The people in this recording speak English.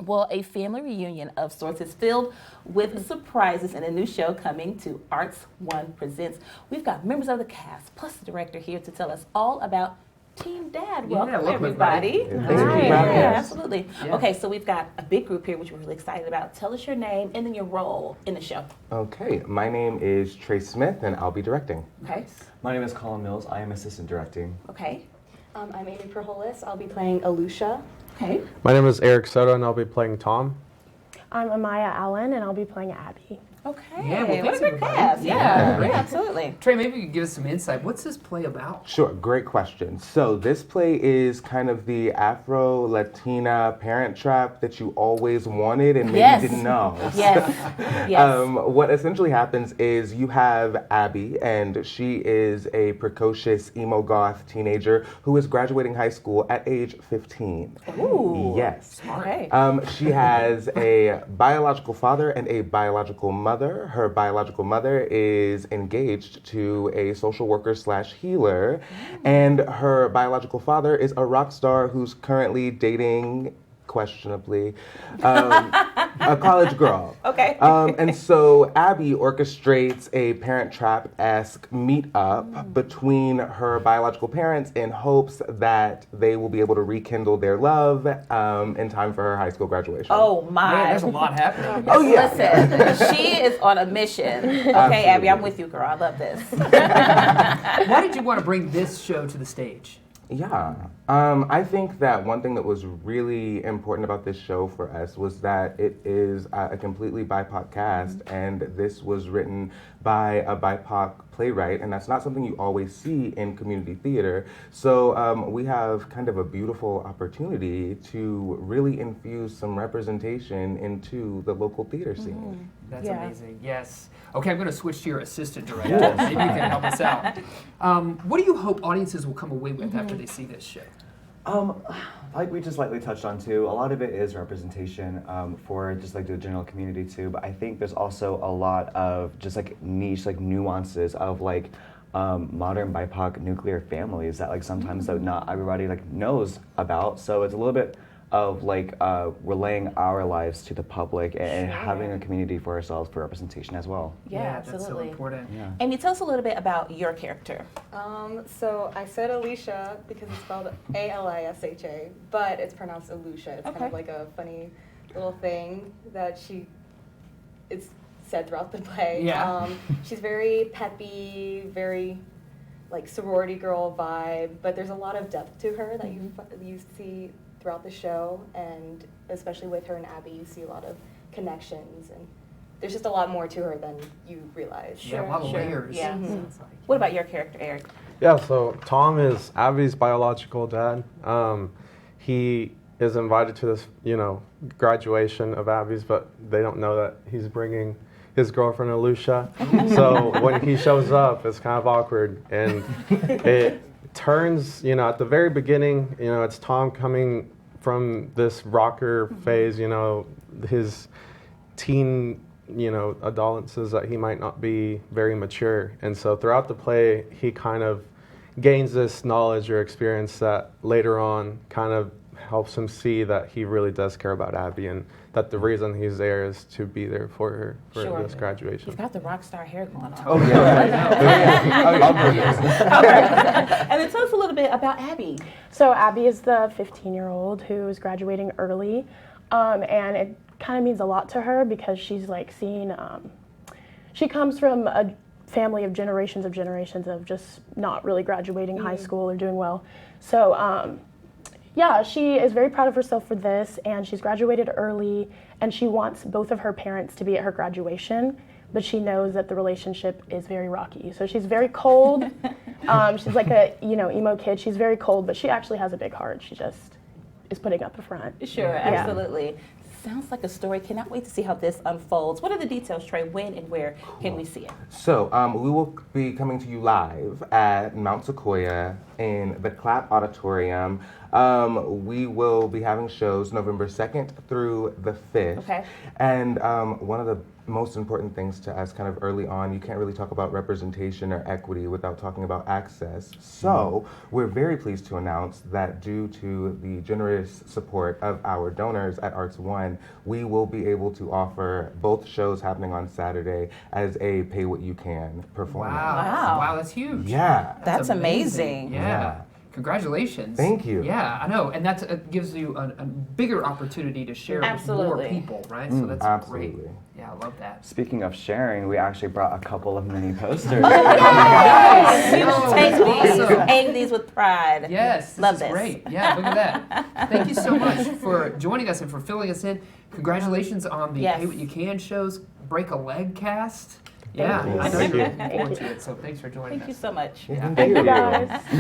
Well, a family reunion of sorts is filled with surprises in a new show coming to Arts One Presents. We've got members of the cast plus the director here to tell us all about Team Dad. Welcome, everybody. Thanks for having us. Absolutely. Yeah. Okay, so we've got a big group here, which we're really excited about. Tell us your name and then your role in the show. Okay, my name is Trey Smith, and I'll be directing. Okay. My name is Colin Mills. I am assistant directing. Okay. I'm Amy Proholis. I'll be playing Alusha. Okay. My name is Eric Soto, and I'll be playing Tom. I'm Amaya Allen, and I'll be playing Abby. Okay. Yeah, well, what thanks, a good everybody. cast. Yeah. Yeah, absolutely. Trey, maybe you could give us some insight. What's this play about? Sure, great question. So this play is kind of the Afro-Latina parent trap that you always wanted and maybe Yes. didn't know. Yes. Yes. What essentially happens is you have Abby, and she is a precocious emo goth teenager who is graduating high school at age 15. Ooh. Yes. Okay. She has a biological father and a biological mother. Her biological mother is engaged to a social worker slash healer, and her biological father is a rock star who's currently dating, questionably, a college girl. Okay. And so Abby orchestrates a Parent Trap-esque meet-up between her biological parents in hopes that they will be able to rekindle their love in time for her high school graduation. Oh my. Man, there's a lot happening. Oh, yeah. Listen, she is on a mission. Okay, Abby, I'm with you, girl. I love this. Why did you want to bring this show to the stage? Yeah, I think that one thing that was really important about this show for us was that it is a completely BIPOC cast, and this was written by a BIPOC playwright, and that's not something you always see in community theater. So we have kind of a beautiful opportunity to really infuse some representation into the local theater scene. That's Yeah. amazing. Yes. Okay, I'm going to switch to your assistant director. Maybe you can help us out. What do you hope audiences will come away with after they see this show? Like we just lightly touched on too, a lot of it is representation for just like the general community too. But I think there's also a lot of just like niche, like nuances of like modern BIPOC nuclear families that like sometimes that not everybody like knows about. So it's a little bit of like relaying our lives to the public and having a community for ourselves for representation as well. Yeah, That's so absolutely. important. Yeah. Amy, tell us a little bit about your character. So I said Alicia because it's spelled Alisha, but it's pronounced Alusha. It's kind Okay. of like a funny little thing that it's said throughout the play. Yeah. She's very peppy, very like sorority girl vibe, but there's a lot of depth to her that you see throughout the show, and especially with her and Abby, you see a lot of connections, and there's just a lot more to her than you realize. Yeah, a lot of layers. Yeah. Sounds like. What about your character, Eric? Yeah, so Tom is Abby's biological dad. He is invited to this, graduation of Abby's, but they don't know that he's bringing his girlfriend Alusha. So when he shows up, it's kind of awkward, and it turns, at the very beginning, it's Tom coming from this rocker phase, his teen, adolescence that he might not be very mature. And so throughout the play, he kind of gains this knowledge or experience that later on kind of helps him see that he really does care about Abby, and that the reason he's there is to be there for her for Sure. this graduation. You've got the rock star hair going on. Oh yeah. And then tell us a little bit about Abby. So Abby is the 15-year-old who is graduating early, and it kind of means a lot to her because she's like seeing, she comes from a family of generations of just not really graduating high school or doing well. So yeah, she is very proud of herself for this, and she's graduated early, and she wants both of her parents to be at her graduation, but she knows that the relationship is very rocky. So she's very cold. She's like a emo kid. She's very cold, but she actually has a big heart. She just is putting up a front. Sure, absolutely. Sounds like a story. Cannot wait to see how this unfolds. What are the details, Trey? When and where can we see it? So we will be coming to you live at Mount Sequoia in the Clap Auditorium. We will be having shows November 2nd through the 5th. Okay. And one of the most important things to us kind of early on, you can't really talk about representation or equity without talking about access. So we're very pleased to announce that due to the generous support of our donors at Arts One, we will be able to offer both shows happening on Saturday as a pay what you can performance. Wow. Wow, that's huge. Yeah. That's amazing. Yeah. Congratulations. Thank you. Yeah, I know. And that gives you a bigger opportunity to share Absolutely. with more people, right? So that's Absolutely. great. Yeah, I love that. Speaking of sharing, we actually brought a couple of mini posters. Yes, we will take these, Awesome. take these with pride. Yes, this Love is this. great. Yeah, look at that. Thank you so much for joining us and for filling us in. Congratulations on the Yes. Pay What You Can shows, Break a Leg cast. Yeah, you. I know Thank you're you. looking forward to it, so thanks for joining Thank you us. so much. Yeah, Thank you guys.